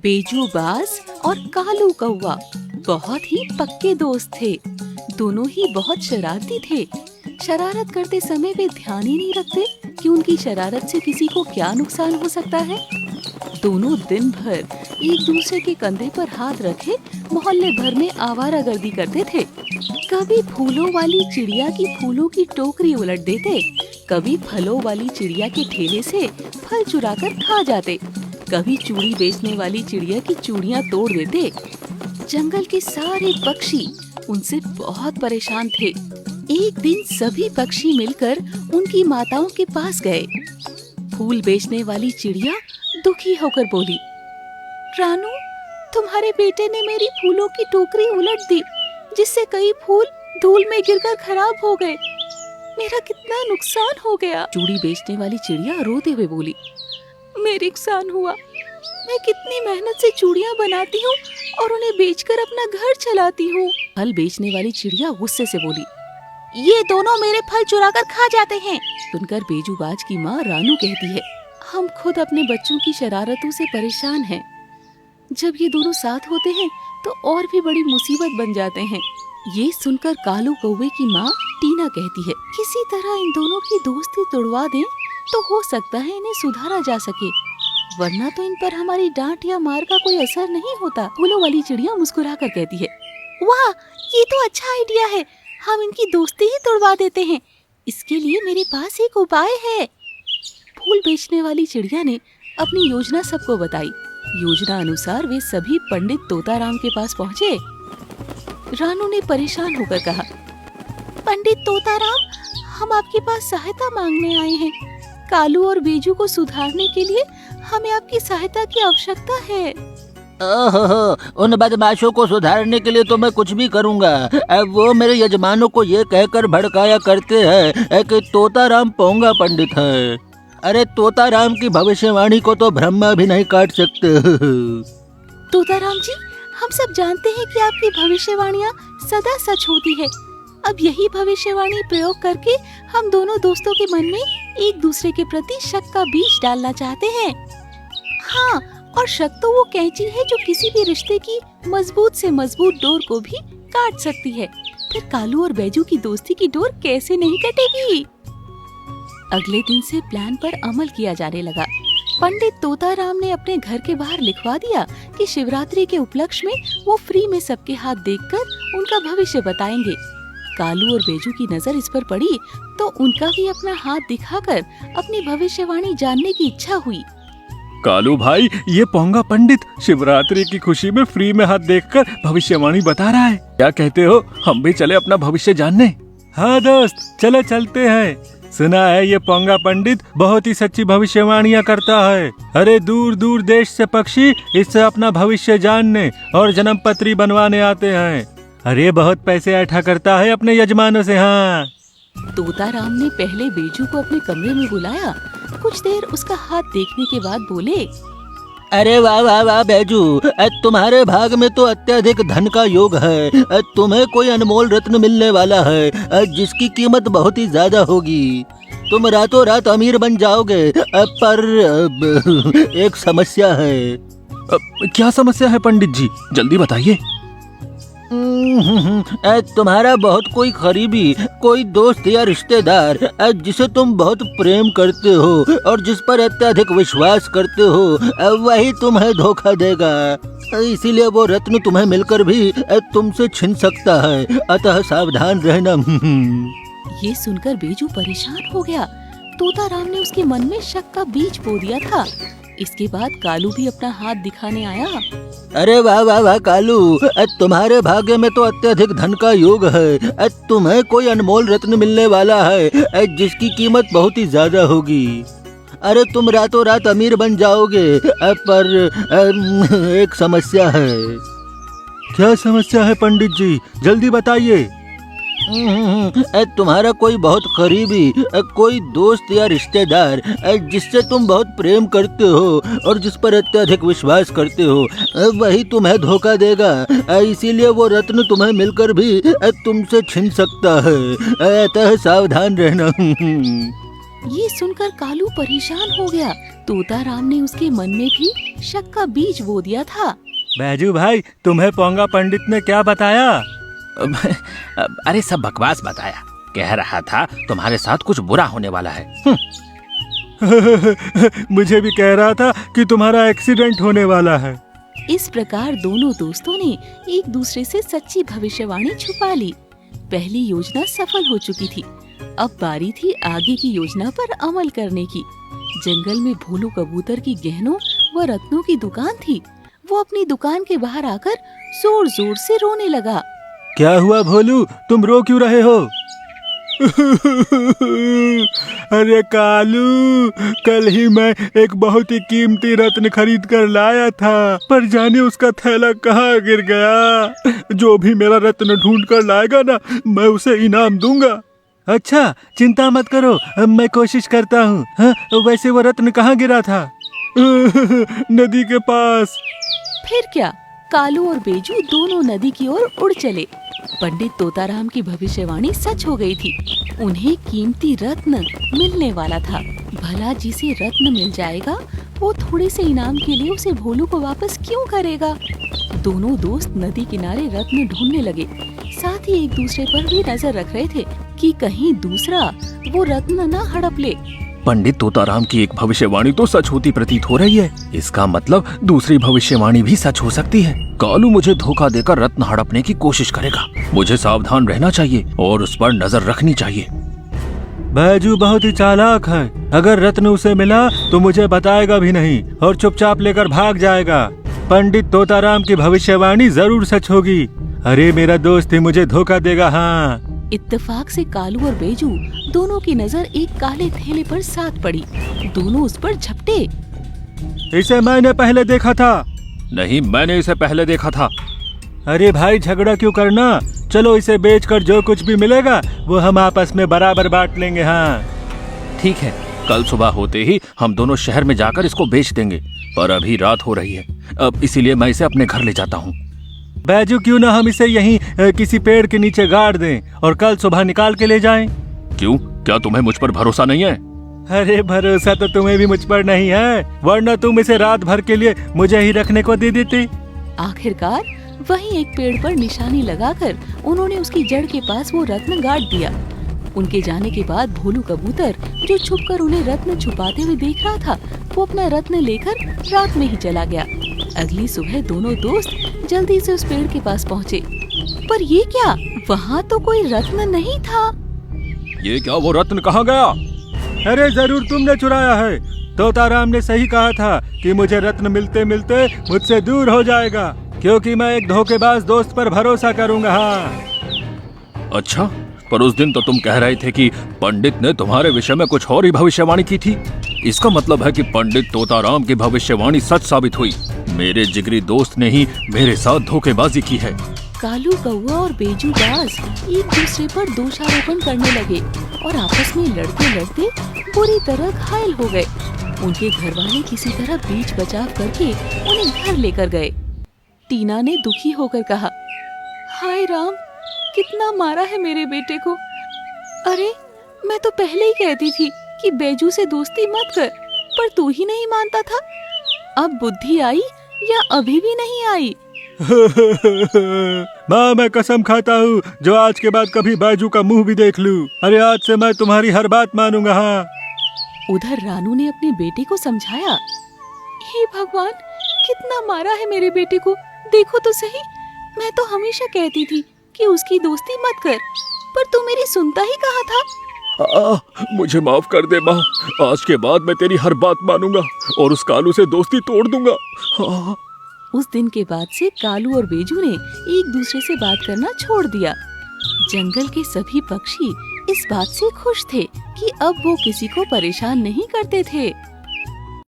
बेजू बाज और कालू कौवा बहुत ही पक्के दोस्त थे। दोनों ही बहुत शरारती थे। शरारत करते समय वे ध्यान ही नहीं रखते कि उनकी शरारत से किसी को क्या नुकसान हो सकता है। दोनों दिन भर एक दूसरे के कंधे पर हाथ रखे मोहल्ले भर में आवारागर्दी करते थे। कभी फूलों वाली चिड़िया की फूलों की टोकरी उलट देते, कभी फलों वाली चिड़िया के ठेले से फल चुराकर खा जाते, कभी चूड़ी बेचने वाली चिड़िया की चूड़ियां तोड़ देते। जंगल के सारे पक्षी उनसे बहुत परेशान थे। एक दिन सभी पक्षी मिलकर उनकी माताओं के पास गए। फूल बेचने वाली चिड़िया दुखी होकर बोली, रानू, तुम्हारे बेटे ने मेरी फूलों की टोकरी उलट दी, जिससे कई फूल धूल में गिरकर खराब हो गए। मेरा कितना नुकसान हो गया। चूड़ी बेचने वाली चिड़िया रोते हुए बोली, मेरे नुकसान हुआ। मैं कितनी मेहनत से चूड़ियां बनाती हूँ और उन्हें बेचकर अपना घर चलाती हूँ। फल बेचने वाली चिड़िया गुस्से से बोली, ये दोनों मेरे फल चुराकर खा जाते हैं। सुनकर बेजूबाज की माँ रानू कहती है, हम खुद अपने बच्चों की शरारतों से परेशान हैं। जब ये दोनों साथ होते हैं तो और भी बड़ी मुसीबत बन जाते हैं। ये सुनकर कालू कौवे की माँ टीना कहती है, किसी तरह इन दोनों की दोस्ती तोड़वा दें तो हो सकता है इन्हें सुधारा जा सके, वरना तो इन पर हमारी डांट या मार का कोई असर नहीं होता। फूलों वाली चिड़िया मुस्कुरा कर कहती है, वाह, ये तो अच्छा आइडिया है। हम इनकी दोस्ती ही तोड़वा देते हैं। इसके लिए मेरे पास एक उपाय है। फूल बेचने वाली चिड़िया ने अपनी योजना सबको बताई। योजना अनुसार वे सभी पंडित तोताराम के पास पहुँचे। रानू ने परेशान होकर कहा, पंडित तोताराम, हम आपके पास सहायता मांगने आए हैं। कालू और बेजू को सुधारने के लिए हमें आपकी सहायता की आवश्यकता है। ओहो, उन बदमाशों को सुधारने के लिए तो मैं कुछ भी करूंगा। अब वो मेरे यजमानों को ये कहकर भड़काया करते हैं कि तोताराम पोंगा पंडित है। अरे तोताराम की भविष्यवाणी को तो ब्रह्मा भी नहीं काट सकते। तोताराम जी, हम सब जानते हैं कि आपकी भविष्यवाणियाँ सदा सच होती है। अब यही भविष्यवाणी प्रयोग करके हम दोनों दोस्तों के मन में एक दूसरे के प्रति शक का बीज डालना चाहते हैं। हाँ, और शक तो वो कैंची है जो किसी भी रिश्ते की मजबूत से मजबूत डोर को भी काट सकती है। फिर कालू और बैजू की दोस्ती की डोर कैसे नहीं कटेगी। अगले दिन से प्लान पर अमल किया जाने लगा। पंडित तोताराम ने अपने घर के बाहर लिखवा दिया कि शिवरात्रि के उपलक्ष्य में वो फ्री में सबके हाथ देखकर उनका भविष्य बताएंगे। कालू और बेजू की नजर इस पर पड़ी तो उनका भी अपना हाथ दिखाकर अपनी भविष्यवाणी जानने की इच्छा हुई। कालू भाई, ये पोंगा पंडित शिवरात्रि की खुशी में फ्री में हाथ देखकर भविष्यवाणी बता रहा है। क्या कहते हो, हम भी चले अपना भविष्य जानने? हाँ दोस्त, चले चलते हैं। सुना है ये पोंगा पंडित बहुत ही सच्ची भविष्यवाणियाँ करता है। अरे दूर दूर देश से पक्षी इससे अपना भविष्य जानने और जन्म पत्री बनवाने आते हैं। अरे बहुत पैसे इकट्ठा करता है अपने यजमानों से। हाँ, तोताराम ने पहले बेजू को अपने कमरे में बुलाया। कुछ देर उसका हाथ देखने के बाद बोले, अरे वाह वाह वाह बैजू, तुम्हारे भाग में तो अत्यधिक धन का योग है। तुम्हें कोई अनमोल रत्न मिलने वाला है जिसकी कीमत बहुत ही ज्यादा होगी। तुम रातों रात अमीर बन जाओगे। पर एक समस्या है। क्या समस्या है पंडित जी, जल्दी बताइए। तुम्हारा बहुत कोई करीबी, कोई दोस्त या रिश्तेदार जिसे तुम बहुत प्रेम करते हो और जिस पर अत्यधिक विश्वास करते हो, वही तुम्हें धोखा देगा। इसीलिए वो रत्न तुम्हें मिलकर भी तुमसे छिन सकता है, अतः सावधान रहना। ये सुनकर बेजू परेशान हो गया। तोताराम ने उसके मन में शक का बीज बो दिया था। इसके बाद कालू भी अपना हाथ दिखाने आया। अरे वाह वाह वाह कालू, तुम्हारे भाग्य में तो अत्यधिक धन का योग है। तुम्हें कोई अनमोल रत्न मिलने वाला है जिसकी कीमत बहुत ही ज्यादा होगी। अरे तुम रातों रात अमीर बन जाओगे। पर एक समस्या है। क्या समस्या है पंडित जी, जल्दी बताइए। तुम्हारा कोई बहुत करीबी, कोई दोस्त या रिश्तेदार जिससे तुम बहुत प्रेम करते हो और जिस पर अत्यधिक विश्वास करते हो, वही तुम्हें धोखा देगा। इसीलिए वो रत्न तुम्हें मिलकर भी तुमसे छिन सकता है, अतः सावधान रहना। ये सुनकर कालू परेशान हो गया। तोता राम ने उसके मन में भी शक का बीज बो दिया था। बैजू भाई, तुम्हें पोंगा पंडित ने क्या बताया? अरे सब बकवास बताया। कह रहा था तुम्हारे साथ कुछ बुरा होने वाला है। मुझे भी कह रहा था कि तुम्हारा एक्सीडेंट होने वाला है। इस प्रकार दोनों दोस्तों ने एक दूसरे से सच्ची भविष्यवाणी छुपा ली। पहली योजना सफल हो चुकी थी। अब बारी थी आगे की योजना पर अमल करने की। जंगल में भोलू कबूतर की गहनों व रत्नों की दुकान थी। वो अपनी दुकान के बाहर आकर जोर जोर से रोने लगा। क्या हुआ भोलू, तुम रो क्यों रहे हो? अरे कालू, कल ही मैं एक बहुत ही कीमती रत्न खरीद कर लाया था, पर जाने उसका थैला कहाँ गिर गया। जो भी मेरा रत्न ढूंढ कर लाएगा ना, मैं उसे इनाम दूंगा। अच्छा, चिंता मत करो, मैं कोशिश करता हूँ। हाँ, वैसे वो रत्न कहाँ गिरा था? नदी के पास। फिर क्या, कालू और बेजू दोनों नदी की ओर उड़ चले। पंडित तोताराम की भविष्यवाणी सच हो गई थी। उन्हें कीमती रत्न मिलने वाला था। भला जिसे रत्न मिल जाएगा, वो थोड़े से इनाम के लिए उसे भोलू को वापस क्यों करेगा? दोनों दोस्त नदी किनारे रत्न ढूंढने लगे। साथ ही एक दूसरे पर भी नजर रख रहे थे कि कहीं दूसरा वो रत्न न हड़प ले। पंडित तोताराम की एक भविष्यवाणी तो सच होती प्रतीत हो रही है। इसका मतलब दूसरी भविष्यवाणी भी सच हो सकती है। कालू मुझे धोखा देकर रत्न हड़पने की कोशिश करेगा। मुझे सावधान रहना चाहिए और उस पर नजर रखनी चाहिए। बैजू बहुत ही चालाक है। अगर रत्न उसे मिला तो मुझे बताएगा भी नहीं और चुपचाप लेकर भाग जाएगा। पंडित तोताराम की भविष्यवाणी जरूर सच होगी। अरे मेरा दोस्त ही मुझे धोखा देगा। हाँ, इत्तेफाक से कालू और बेजू दोनों की नजर एक काले थैले पर साथ पड़ी। दोनों उस पर झपटे। इसे मैंने पहले देखा था। नहीं, मैंने इसे पहले देखा था। अरे भाई, झगड़ा क्यों करना? चलो इसे बेचकर जो कुछ भी मिलेगा वो हम आपस में बराबर बांट लेंगे। हाँ ठीक है, कल सुबह होते ही हम दोनों शहर में जाकर इसको बेच देंगे। पर अभी रात हो रही है, अब इसीलिए मैं इसे अपने घर ले जाता हूँ। बैजू, क्यों ना हम इसे यहीं किसी पेड़ के नीचे गाड़ दें और कल सुबह निकाल के ले जाएं? क्यों, क्या तुम्हें मुझ पर भरोसा नहीं है? अरे भरोसा तो तुम्हें भी मुझ पर नहीं है, वरना तुम इसे रात भर के लिए मुझे ही रखने को दे देती। आखिरकार वहीं एक पेड़ पर निशानी लगाकर उन्होंने उसकी जड़ के पास वो रत्न गाड़ दिया। उनके जाने के बाद भोलू कबूतर, जो छुपकर उन्हें रत्न छुपाते हुए देख रहा था, वो अपना रत्न लेकर रात में ही चला गया। अगली सुबह दोनों दोस्त जल्दी से उस पेड़ के पास पहुँचे। पर ये क्या, वहाँ तो कोई रत्न नहीं था। ये क्या, वो रत्न कहाँ गया? अरे जरूर तुमने चुराया है। तोताराम ने सही कहा था कि मुझे रत्न मिलते मिलते मुझसे दूर हो जाएगा, क्योंकि मैं एक धोखेबाज दोस्त पर भरोसा करूंगा। हाँ। अच्छा, पर उस दिन तो तुम कह रहे थे कि पंडित ने तुम्हारे विषय में कुछ और ही भविष्यवाणी की थी। इसका मतलब है कि पंडित तोताराम की भविष्यवाणी सच साबित हुई। मेरे जिगरी दोस्त ने ही मेरे साथ धोखेबाजी की है। कालू कौवा और बेजू बाज एक दूसरे पर दोषारोपण करने लगे और आपस में लड़ते लड़ते पूरी तरह घायल हो गए। उनके घर वाले किसी तरह बीच बचाव करके उन्हें घर लेकर गए। टीना ने दुखी होकर कहा, हाय राम, कितना मारा है मेरे बेटे को। अरे मैं तो पहले ही कहती थी कि बेजू से दोस्ती मत कर, पर तू ही नहीं मानता था। अब बुद्धि आई या अभी भी नहीं आई? माँ, मैं कसम खाता हूँ जो आज के बाद कभी बैजू का मुंह भी देख लूं। अरे आज से मैं तुम्हारी हर बात मानूंगा। हाँ। उधर रानू ने अपने बेटे को समझाया, हे भगवान, कितना मारा है मेरे बेटे को, देखो तो सही। मैं तो हमेशा कहती थी कि उसकी दोस्ती मत कर, पर तू मेरी सुनता ही कहाँ था। मुझे माफ कर दे माँ, आज के बाद मैं तेरी हर बात मानूंगा और उस कालू से दोस्ती तोड़ दूंगा। हाँ। उस दिन के बाद से कालू और बेजू ने एक दूसरे से बात करना छोड़ दिया। जंगल के सभी पक्षी इस बात से खुश थे कि अब वो किसी को परेशान नहीं करते थे।